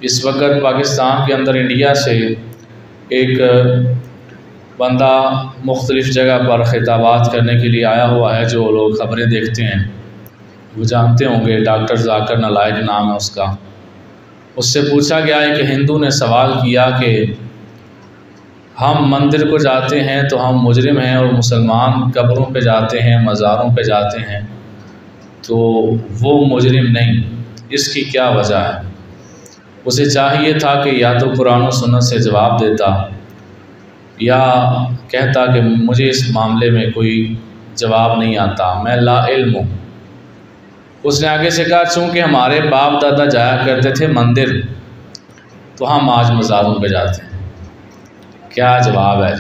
اس وقت پاکستان کے اندر انڈیا سے ایک بندہ مختلف جگہ پر خطابات کرنے کے لیے آیا ہوا ہے۔ جو لوگ خبریں دیکھتے ہیں وہ جانتے ہوں گے، ڈاکٹر ذاکر نالائق نام ہے اس کا۔ اس سے پوچھا گیا ہے کہ ہندو نے سوال کیا کہ ہم مندر کو جاتے ہیں تو ہم مجرم ہیں، اور مسلمان قبروں پہ جاتے ہیں، مزاروں پہ جاتے ہیں تو وہ مجرم نہیں، اس کی کیا وجہ ہے؟ اسے چاہیے تھا کہ یا تو قرآن و سنت سے جواب دیتا یا کہتا کہ مجھے اس معاملے میں کوئی جواب نہیں آتا، میں لا علم ہوں۔ اس نے آگے سے کہا چونکہ ہمارے باپ دادا جایا کرتے تھے مندر تو ہم آج مزاروں پہ جاتے ہیں۔ کیا جواب ہے؟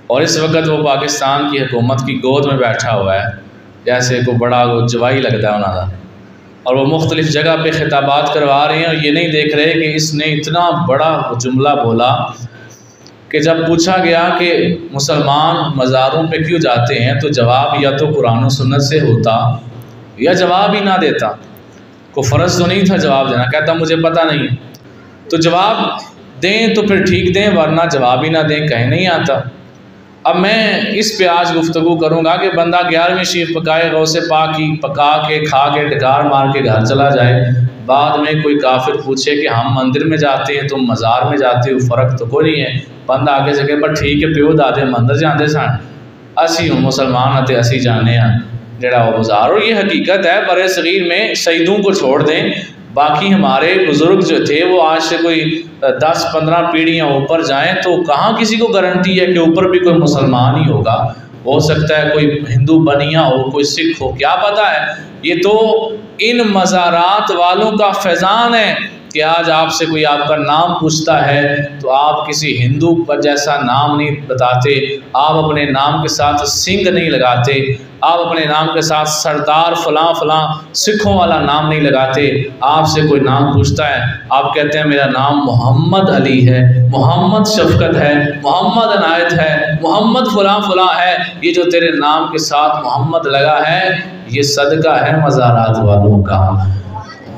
اور اس وقت وہ پاکستان کی حکومت کی گود میں بیٹھا ہوا ہے، جیسے کوئی بڑا جوائی لگتا ہے انہوں کا، اور وہ مختلف جگہ پہ خطابات کروا رہے ہیں، اور یہ نہیں دیکھ رہے کہ اس نے اتنا بڑا جملہ بولا کہ جب پوچھا گیا کہ مسلمان مزاروں پہ کیوں جاتے ہیں تو جواب یا تو قرآن و سنت سے ہوتا یا جواب ہی نہ دیتا۔ کوئی فرض تو نہیں تھا جواب دینا، کہتا مجھے پتہ نہیں ہے۔ تو جواب دیں تو پھر ٹھیک دیں، ورنہ جواب ہی نہ دیں، کہیں نہیں آتا۔ اب میں اس پہ آج گفتگو کروں گا کہ بندہ 11ویں شریف پکائے، غوث پاک کی پکا کے کھا کے ڈکار مار کے گھر چلا جائے، بعد میں کوئی کافر پوچھے کہ ہم مندر میں جاتے ہیں تم مزار میں جاتے ہو، فرق تو کوئی نہیں ہے۔ بندہ آگے سے کہ پر ٹھیک ہے پیو دادے مندر جاندے سن، اسی ہوں مسلمان تے اسی جانے ہیں جڑا وہ مزار۔ اور یہ حقیقت ہے، برے صغیر میں شہیدوں کو چھوڑ دیں، باقی ہمارے بزرگ جو تھے وہ آج سے کوئی 10-15 پیڑھیاں اوپر جائیں تو کہاں کسی کو گارنٹی ہے کہ اوپر بھی کوئی مسلمان ہی ہوگا؟ ہو سکتا ہے کوئی ہندو بنیا ہو، کوئی سکھ ہو، کیا پتہ ہے۔ یہ تو ان مزارات والوں کا فیضان ہے کہ آج آپ سے کوئی آپ کا نام پوچھتا ہے تو آپ کسی ہندو پر جیسا نام نہیں بتاتے، آپ اپنے نام کے ساتھ سنگھ نہیں لگاتے، آپ اپنے نام کے ساتھ سردار فلاں فلاں سکھوں والا نام نہیں لگاتے۔ آپ سے کوئی نام پوچھتا ہے آپ کہتے ہیں میرا نام محمد علی ہے، محمد شفقت ہے، محمد عنایت ہے، محمد فلاں فلاں ہے۔ یہ جو تیرے نام کے ساتھ محمد لگا ہے یہ صدقہ ہے مزارات والوں کا۔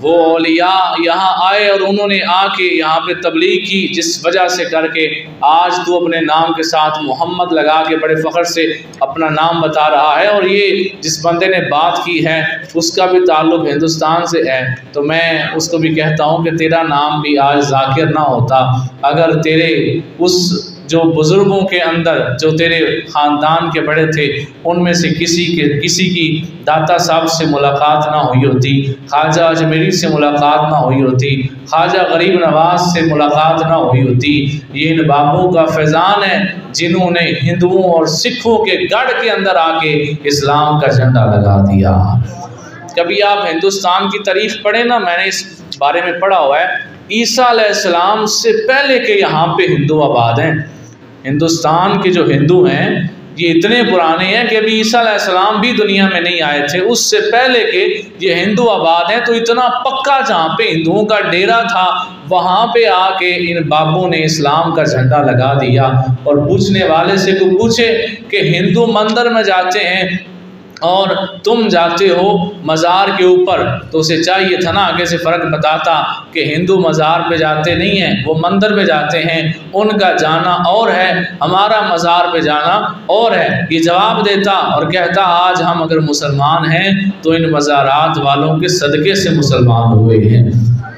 وہ اولیاء یہاں آئے اور انہوں نے آ کے یہاں پہ تبلیغ کی، جس وجہ سے کر کے آج تو اپنے نام کے ساتھ محمد لگا کے بڑے فخر سے اپنا نام بتا رہا ہے، اور یہ جس بندے نے بات کی ہے اس کا بھی تعلق ہندوستان سے ہے، تو میں اس کو بھی کہتا ہوں کہ تیرا نام بھی آج ذاکر نہ ہوتا اگر تیرے اس جو بزرگوں کے اندر جو تیرے خاندان کے بڑے تھے ان میں سے کسی کی داتا صاحب سے ملاقات نہ ہوئی ہوتی، خواجہ اجمیری سے ملاقات نہ ہوئی ہوتی، خواجہ غریب نواز سے ملاقات نہ ہوئی ہوتی۔ یہ ان بابوں کا فیضان ہے جنہوں نے ہندوؤں اور سکھوں کے گڑھ کے اندر آ کے اسلام کا جھنڈا لگا دیا۔ کبھی آپ ہندوستان کی تاریخ پڑھیں نا، میں نے اس بارے میں پڑھا ہوا ہے، عیسیٰ علیہ السلام سے پہلے کے یہاں پہ ہندو آباد ہیں۔ ہندوستان کے جو ہندو ہیں یہ اتنے پرانے ہیں کہ ابھی عیسیٰ علیہ السلام بھی دنیا میں نہیں آئے تھے، اس سے پہلے کے یہ ہندو آباد ہیں۔ تو اتنا پکا جہاں پہ ہندوؤں کا ڈیرا تھا وہاں پہ آ کے ان بابوں نے اسلام کا جھنڈا لگا دیا۔ اور پوچھنے والے سے کو پوچھے کہ ہندو مندر میں جاتے ہیں اور تم جاتے ہو مزار کے اوپر، تو اسے چاہیے تھا نا آگے سے فرق بتاتا کہ ہندو مزار پہ جاتے نہیں ہیں، وہ مندر پہ جاتے ہیں، ان کا جانا اور ہے، ہمارا مزار پہ جانا اور ہے۔ یہ جواب دیتا اور کہتا آج ہم اگر مسلمان ہیں تو ان مزارات والوں کے صدقے سے مسلمان ہوئے ہیں۔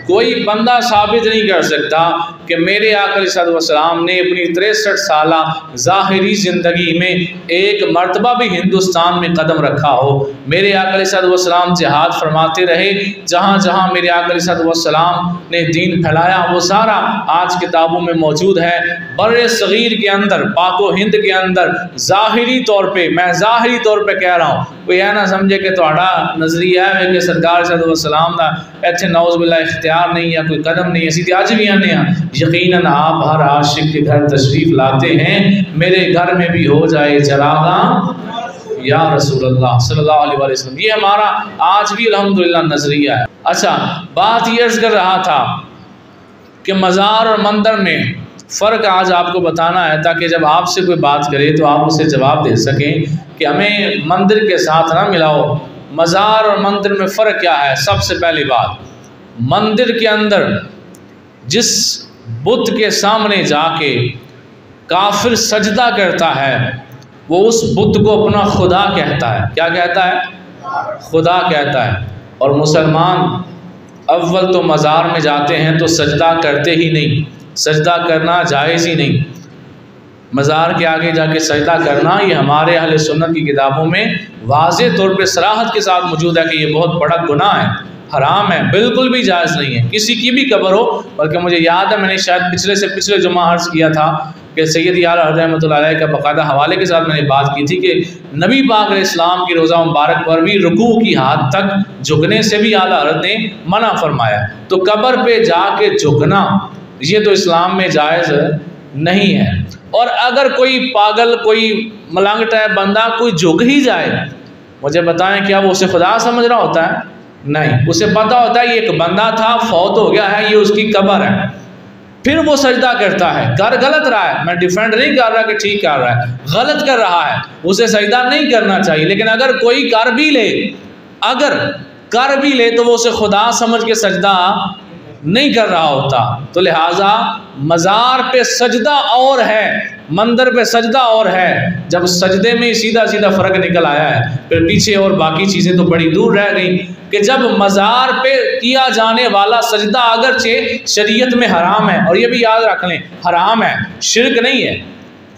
کوئی بندہ ثابت نہیں کر سکتا کہ میرے آقا علیہ السلام نے اپنی 63 سالہ ظاہری زندگی میں ایک مرتبہ بھی ہندوستان میں قدم رکھا ہو۔ میرے آقا علیہ السلام جہاد فرماتے رہے، جہاں جہاں میرے آقا علیہ السلام نے دین پھیلایا وہ سارا آج کتابوں میں موجود ہے۔ بر صغیر کے اندر، پاک و ہند کے اندر ظاہری طور پہ، میں ظاہری طور پہ کہہ رہا ہوں، کوئی یہ نہ سمجھے کہ تہاڈا نظریہ ہے کہ سرکار صلی اللہ علیہ وسلم دا ایتھے نعوذ باللہ اختیار نہیں یا کوئی قدم نہیں، اسی اج بھی آنے ہیں۔ یقیناً آپ ہر عاشق کے گھر تشریف لاتے ہیں، میرے گھر میں بھی ہو جائے چراغاں یا رسول اللہ صلی اللہ علیہ وسلم۔ یہ ہمارا آج بھی الحمدللہ نظریہ ہے۔ اچھا، بات یہ عرض کر رہا تھا کہ مزار اور مندر میں فرق آج آپ کو بتانا ہے تاکہ جب آپ سے کوئی بات کرے تو آپ اسے جواب دے سکیں کہ ہمیں مندر کے ساتھ نہ ملاؤ۔ مزار اور مندر میں فرق کیا ہے؟ سب سے پہلی بات، مندر کے اندر جس بت کے سامنے جا کے کافر سجدہ کرتا ہے وہ اس بت کو اپنا خدا کہتا ہے۔ کیا کہتا ہے؟ خدا کہتا ہے۔ اور مسلمان اول تو مزار میں جاتے ہیں تو سجدہ کرتے ہی نہیں، سجدہ کرنا جائز ہی نہیں۔ مزار کے آگے جا کے سجدہ کرنا یہ ہمارے اہل سنت کی کتابوں میں واضح طور پہ صراحت کے ساتھ موجود ہے کہ یہ بہت بڑا گناہ ہے، حرام ہے، بالکل بھی جائز نہیں ہے، کسی کی بھی قبر ہو۔ بلکہ مجھے یاد ہے میں نے شاید پچھلے جمعہ عرض کیا تھا کہ سید اعلیٰ رحمۃ اللہ علیہ کا باقاعدہ حوالے کے ساتھ میں نے بات کی تھی کہ نبی پاک علیہ السلام کی روضہ مبارک پر بھی رکوع کی حد تک جھکنے سے بھی اعلیٰ حضرت نے منع فرمایا۔ تو قبر پہ جا کے جھکنا یہ تو اسلام میں جائز نہیں ہے۔ اور اگر کوئی پاگل، کوئی ملنگٹ ہے بندہ، کوئی جھک ہی جائے، مجھے بتائیں کیا وہ اسے خدا سمجھ رہا ہوتا ہے؟ نہیں، اسے پتہ ہوتا ہے یہ ایک بندہ تھا، فوت ہو گیا ہے، یہ اس کی قبر ہے، پھر وہ سجدہ کرتا ہے۔ کر غلط رہا ہے، میں ڈیفینڈ نہیں کر رہا کہ ٹھیک کر رہا ہے، غلط کر رہا ہے، اسے سجدہ نہیں کرنا چاہیے۔ لیکن اگر کوئی کر بھی لے تو وہ اسے خدا سمجھ کے سجدہ نہیں کر رہا ہوتا۔ تو لہٰذا مزار پہ سجدہ اور ہے، مندر پہ سجدہ اور ہے۔ جب سجدے میں سیدھا فرق نکل آیا ہے، پھر پیچھے اور باقی چیزیں تو بڑی دور رہ گئی کہ جب مزار پہ کیا جانے والا سجدہ اگرچہ شریعت میں حرام ہے، اور یہ بھی یاد رکھ لیں حرام ہے، شرک نہیں ہے،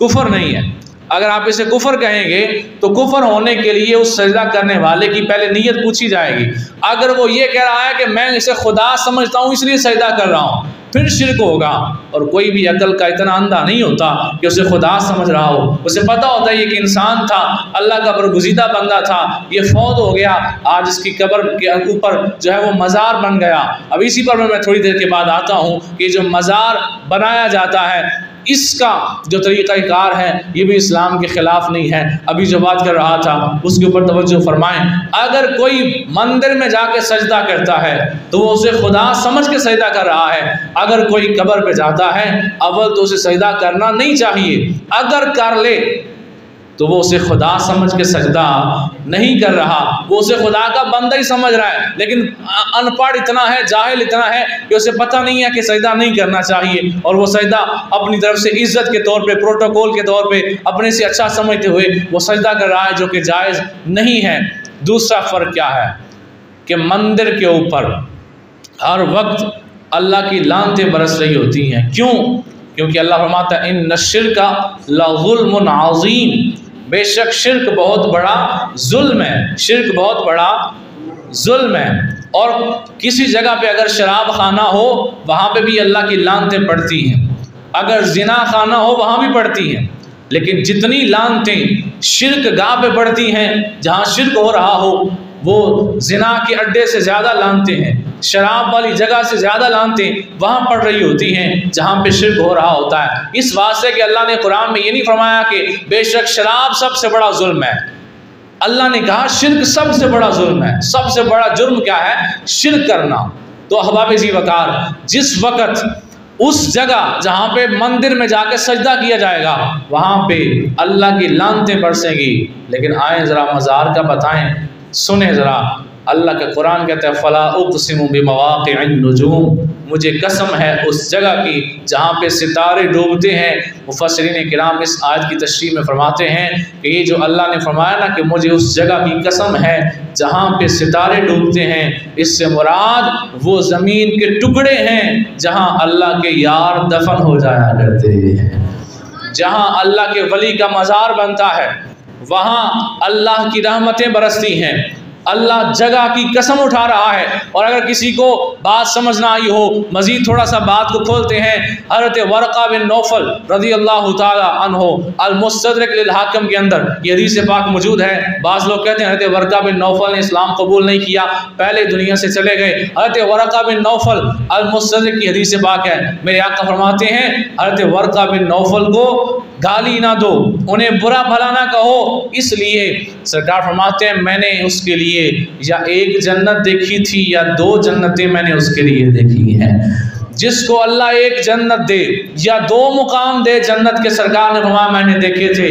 کفر نہیں ہے۔ اگر آپ اسے کفر کہیں گے تو کفر ہونے کے لیے اس سجدہ کرنے والے کی پہلے نیت پوچھی جائے گی۔ اگر وہ یہ کہہ رہا ہے کہ میں اسے خدا سمجھتا ہوں اس لیے سجدہ کر رہا ہوں، پھر شرک ہوگا۔ اور کوئی بھی عقل کا اتنا اندھا نہیں ہوتا کہ اسے خدا سمجھ رہا ہو، اسے پتہ ہوتا ہے یہ ایک انسان تھا، اللہ کا برگزیدہ بندہ تھا، یہ فوت ہو گیا، آج اس کی قبر کے اوپر جو ہے وہ مزار بن گیا۔ اب اسی پر میں تھوڑی دیر کے بعد آتا ہوں کہ جو مزار بنایا جاتا ہے اس کا جو طریقہ کار ہے یہ بھی اسلام کے خلاف نہیں ہے۔ ابھی جو بات کر رہا تھا اس کے اوپر توجہ فرمائیں۔ اگر کوئی مندر میں جا کے سجدہ کرتا ہے تو وہ اسے خدا سمجھ کے سجدہ کر رہا ہے۔ اگر کوئی قبر پہ جاتا ہے اول تو اسے سجدہ کرنا نہیں چاہیے، اگر کر لے تو وہ اسے خدا سمجھ کے سجدہ نہیں کر رہا، وہ اسے خدا کا بندہ ہی سمجھ رہا ہے، لیکن ان پڑھ اتنا ہے، جاہل اتنا ہے کہ اسے پتہ نہیں ہے کہ سجدہ نہیں کرنا چاہیے، اور وہ سجدہ اپنی طرف سے عزت کے طور پہ، پروٹوکول کے طور پہ اپنے سے اچھا سمجھتے ہوئے وہ سجدہ کر رہا ہے، جو کہ جائز نہیں ہے۔ دوسرا فرق کیا ہے کہ مندر کے اوپر ہر وقت اللہ کی لعنتیں برس رہی ہوتی ہیں۔ کیوں؟ کیونکہ اللہ فرماتا ہے ان الشرک لظلم عظیم، بے شک شرک بہت بڑا ظلم ہے، شرک بہت بڑا ظلم ہے۔ اور کسی جگہ پہ اگر شراب خانہ ہو وہاں پہ بھی اللہ کی لعنتیں پڑتی ہیں، اگر زنا خانہ ہو وہاں بھی پڑتی ہیں، لیکن جتنی لعنتیں شرک گاہ پہ پڑتی ہیں، جہاں شرک ہو رہا ہو وہ زنا کے اڈے سے زیادہ لعنتیں ہیں، شراب والی جگہ سے زیادہ لعنتیں وہاں پڑ رہی ہوتی ہیں جہاں پہ شرک ہو رہا ہوتا ہے۔ اس واسطے کہ اللہ نے قرآن میں یہ نہیں فرمایا کہ بے شک شراب سب سے بڑا ظلم ہے، اللہ نے کہا شرک سب سے بڑا ظلم ہے۔ سب سے بڑا جرم کیا ہے؟ شرک کرنا۔ تو احباب ذی وقار، جس وقت اس جگہ جہاں پہ مندر میں جا کے سجدہ کیا جائے گا وہاں پہ اللہ کی لعنتیں برسیں گی، لیکن آئیں ذرا مزار کا بتائیں، سنیں ذرا۔ اللہ کا قرآن کہتا ہے فلا اقسم بمواقع النجوم، مجھے قسم ہے اس جگہ کی جہاں پہ ستارے ڈوبتے ہیں۔ مفسرین کرام اس آیت کی تشریح میں فرماتے ہیں کہ یہ جو اللہ نے فرمایا نا کہ مجھے اس جگہ کی قسم ہے جہاں پہ ستارے ڈوبتے ہیں، اس سے مراد وہ زمین کے ٹکڑے ہیں جہاں اللہ کے یار دفن ہو جایا کرتے ہیں، جہاں اللہ کے ولی کا مزار بنتا ہے وہاں اللہ کی رحمتیں برستی ہیں۔ اللہ جگہ کی قسم اٹھا رہا ہے۔ اور اگر کسی کو بات سمجھ نہ آئی ہو، مزید تھوڑا سا بات کو کھولتے ہیں۔ حضرت ورقہ بن نوفل رضی اللہ تعالی عنہ المستدرک للحاکم کے اندر یہ حدیث پاک موجود ہے۔ بعض لوگ کہتے ہیں حضرت ورقہ بن نوفل نے اسلام قبول نہیں کیا، پہلے دنیا سے چلے گئے۔ حضرت ورقہ بن نوفل المستدرک کی حدیث پاک ہے، میرے آقا فرماتے ہیں حضرت ورقہ بن نوفل کو گالی نہ دو، انہیں برا بھلا نہ کہو، اس لیے سرکار فرماتے ہیں میں نے اس کے لیے یا ایک جنت دیکھی تھی یا دو جنتیں میں نے اس کے لیے دیکھی ہیں۔ جس کو اللہ ایک جنت دے یا دو مقام دے جنت کے، سرکار نے فرمایا میں نے دیکھے تھے،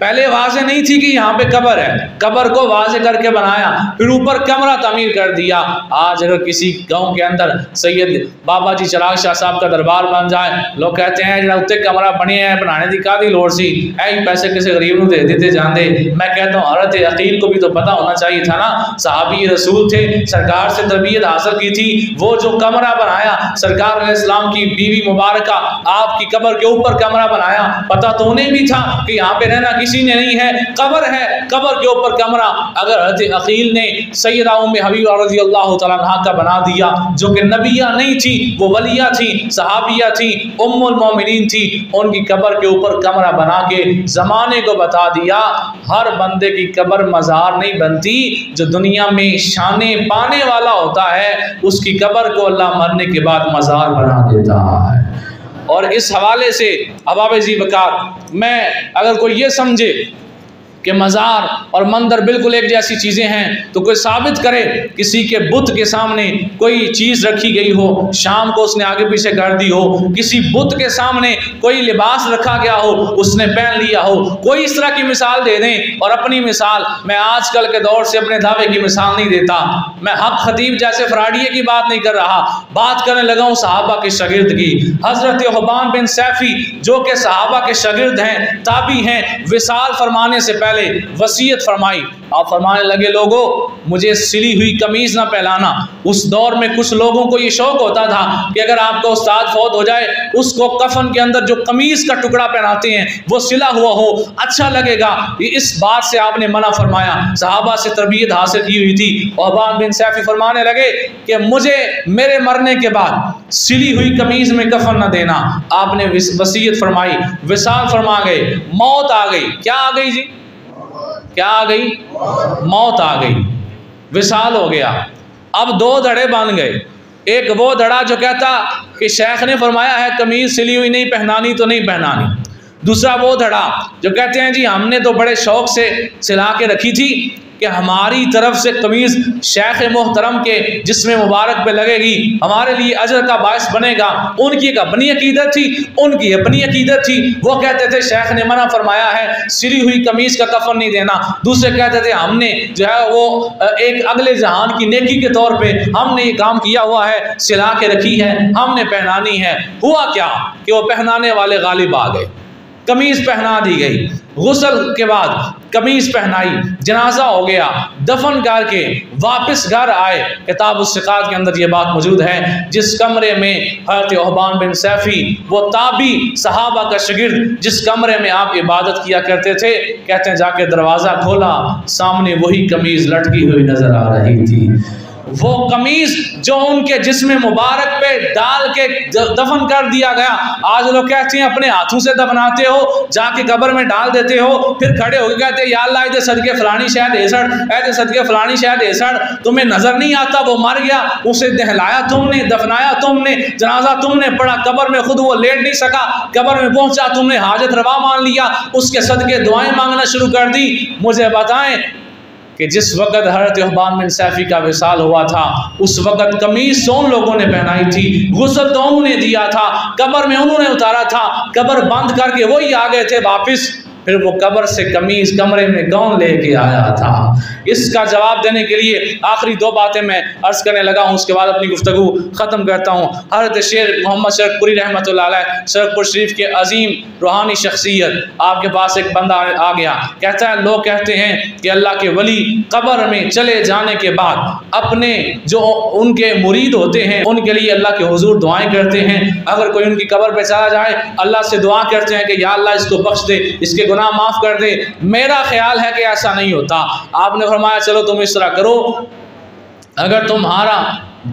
پہلے واضح نہیں تھی کہ یہاں پہ قبر ہے، قبر کو واضح کر کے بنایا، پھر اوپر کمرہ تعمیر کر دیا۔ آج اگر کسی گاؤں کے اندر سید بابا جی چراغ شاہ صاحب کا دربار بن جائے، لوگ کہتے ہیں جڑا اتنے کمرہ بنے ہیں بنانے دی کا دی لوڑ سی، اے پیسے کسی غریب نو دے دیتے جاندے۔ میں کہتا ہوں حضرت عقیل کو بھی تو پتہ ہونا چاہیے تھا نا، صحابی رسول تھے، سرکار سے تربیت حاصل کی تھی، وہ جو کمرہ بنایا سرکار علیہ السلام کی بیوی مبارکہ آپ کی قبر کے اوپر کمرہ بنایا، پتہ تو انہیں بھی تھا کہ یہاں پہ رہنا کسی نے نہیں ہے، قبر ہے، قبر کے اوپر کمرہ۔ اگر حضرت عقیل نے سیدہ ام حبیبہ رضی اللہ تعالیٰ عنہ کا بنا دیا، جو کہ نبیہ نہیں تھی، وہ ولیہ تھی، صحابیہ تھی، ام المومنین تھی، ان کی قبر کے اوپر کمرہ بنا کے زمانے کو بتا دیا ہر بندے کی قبر مزار نہیں بنتی، جو دنیا میں شانے پانے والا ہوتا ہے اس کی قبر کو اللہ مرنے کے بعد مزار بنا دیتا ہے۔ اور اس حوالے سے احباب ذی وقار، میں اگر کوئی یہ سمجھے کہ مزار اور مندر بالکل ایک جیسی چیزیں ہیں تو کوئی ثابت کرے کسی کے بت کے سامنے کوئی چیز رکھی گئی ہو، شام کو اس نے آگے پیچھے کر دی ہو، کسی بت کے سامنے کوئی لباس رکھا گیا ہو اس نے پہن لیا ہو، کوئی اس طرح کی مثال دے دیں۔ اور اپنی مثال میں آج کل کے دور سے اپنے دعوے کی مثال نہیں دیتا، میں حق خطیب جیسے فراڈیے کی بات نہیں کر رہا، بات کرنے لگا ہوں صحابہ کے شاگرد کی۔ حضرت حبان بن سیفی جو کہ صحابہ کے شاگرد ہیں، تابعی ہیں، وصال فرمانے سے پہلے وصیت فرمائی، آپ فرمانے لگے لوگوں مجھے سلی ہوئی قمیض نہ پہلانا۔ اس دور میں کچھ لوگوں کو یہ شوق ہوتا تھا کہ اگر آپ کا استاد فوت ہو جائے اس کو کفن کے اندر جو قمیض کا ٹکڑا پہناتے ہیں وہ سلا ہوا ہو، اچھا لگے گا، اس بات سے آپ نے منع فرمایا۔ صحابہ سے تربیت حاصل کی ہوئی تھی، وہبان بن سیفی فرمانے لگے کہ مجھے میرے مرنے کے بعد سلی ہوئی قمیض میں کفن نہ دینا۔ آپ نے وصیت فرمائی، وصال فرما گئے، موت آ گئی۔ کیا آ گئی جی؟ کیا آ گئی؟ موت آ گئی، وصال ہو گیا۔ اب دو دھڑے بن گئے، ایک وہ دھڑا جو کہتا کہ شیخ نے فرمایا ہے قمیض سلی ہوئی نہیں پہنانی تو نہیں پہنانی، دوسرا وہ دھڑا جو کہتے ہیں جی ہم نے تو بڑے شوق سے سلا کے رکھی تھی کہ ہماری طرف سے قمیض شیخ محترم کے جسم مبارک پہ لگے گی، ہمارے لیے اجر کا باعث بنے گا۔ ان کی ایک اپنی عقیدت تھی، ان کی اپنی عقیدت تھی، وہ کہتے تھے شیخ نے منع فرمایا ہے سلی ہوئی قمیض کا کفن نہیں دینا، دوسرے کہتے تھے ہم نے جو ہے وہ ایک اگلے جہان کی نیکی کے طور پہ ہم نے یہ کام کیا ہوا ہے، سلا کے رکھی ہے، ہم نے پہنانی ہے۔ ہوا کیا کہ وہ پہنانے والے غالب آ گئے، قمیض پہنا دی گئی، غسل کے بعد قمیض پہنائی، جنازہ ہو گیا، دفن کر کے واپس گھر آئے۔ کتاب الثقات کے اندر یہ بات موجود ہے، جس کمرے میں حضرت وہبان بن سیفی وہ تابعی صحابہ کا شاگرد جس کمرے میں آپ عبادت کیا کرتے تھے، کہتے ہیں جا کے دروازہ کھولا، سامنے وہی قمیض لٹکی ہوئی نظر آ رہی تھی، وہ قمیض جو ان کے جسم مبارک پہ ڈال کے دفن کر دیا گیا۔ آج لوگ کہتے ہیں اپنے ہاتھوں سے دفناتے ہو، جا کے قبر میں ڈال دیتے ہو، پھر کھڑے ہو کے کہتے ہیں یا اللہ ایدے صدقے فلانی شاید ایسڑ، ایدے صدقے فلانی شاید ایسڑ۔ تمہیں نظر نہیں آتا وہ مر گیا، اسے دہلایا تم نے، دفنایا تم نے، جنازہ تم نے پڑھا، قبر میں خود وہ لیٹ نہیں سکا، قبر میں پہنچا تم نے حاجت روا مان لیا، اس کے صدقے دعائیں مانگنا شروع کر دی۔ مجھے بتائیں کہ جس وقت حضرت وہبان بن سیفی کا وصال ہوا تھا اس وقت قمیض تو ان لوگوں نے پہنائی تھی، غسل تو انہوں نے دیا تھا، قبر میں انہوں نے اتارا تھا، قبر بند کر کے وہی آ گئے تھے واپس، پھر وہ قبر سے قمیض کمرے میں کون لے کے آیا تھا؟ اس کا جواب دینے کے لیے آخری دو باتیں میں عرض کرنے لگا ہوں، اس کے بعد اپنی گفتگو ختم کرتا ہوں۔ حضرت شیخ محمد شرک پوری رحمۃ اللہ علیہ شرک پور شریف کے عظیم روحانی شخصیت، آپ کے پاس ایک بندہ آ گیا، کہتا ہے لوگ کہتے ہیں کہ اللہ کے ولی قبر میں چلے جانے کے بعد اپنے جو ان کے مرید ہوتے ہیں ان کے لیے اللہ کے حضور دعائیں کرتے ہیں، اگر کوئی ان کی قبر پہ چلا جائے اللہ سے دعا کرتے ہیں کہ یا اللہ اس کو بخش دے، اس کے گناہ معاف کر دے۔ میرا خیال ہے کہ ایسا نہیں ہوتا۔ آپ نے فرمایا چلو تم اس طرح کرو، اگر تمہارا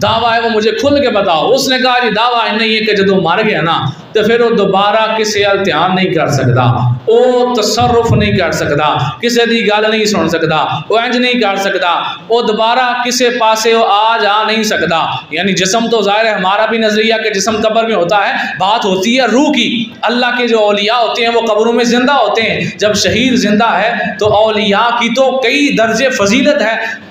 دعویٰ ہے وہ مجھے کھل کے بتاؤ۔ اس نے کہا جی دعویٰ نہیں ہے کہ جدو مر گیا نا تو پھر وہ دوبارہ کسی التحان نہیں کر سکتا، وہ تصرف نہیں کر سکتا، کسی دی گل نہیں سن سکتا، وہ انج نہیں کر سکتا، وہ دوبارہ کسی پاسے وہ آ جا نہیں سکتا۔ یعنی جسم تو ظاہر ہے ہمارا بھی نظریہ کہ جسم قبر میں ہوتا ہے، بات ہوتی ہے روح کی۔ اللہ کے جو اولیاء ہوتے ہیں وہ قبروں میں زندہ ہوتے ہیں، جب شہید زندہ ہے تو اولیاء کی تو کئی درجے فضیلت ہے،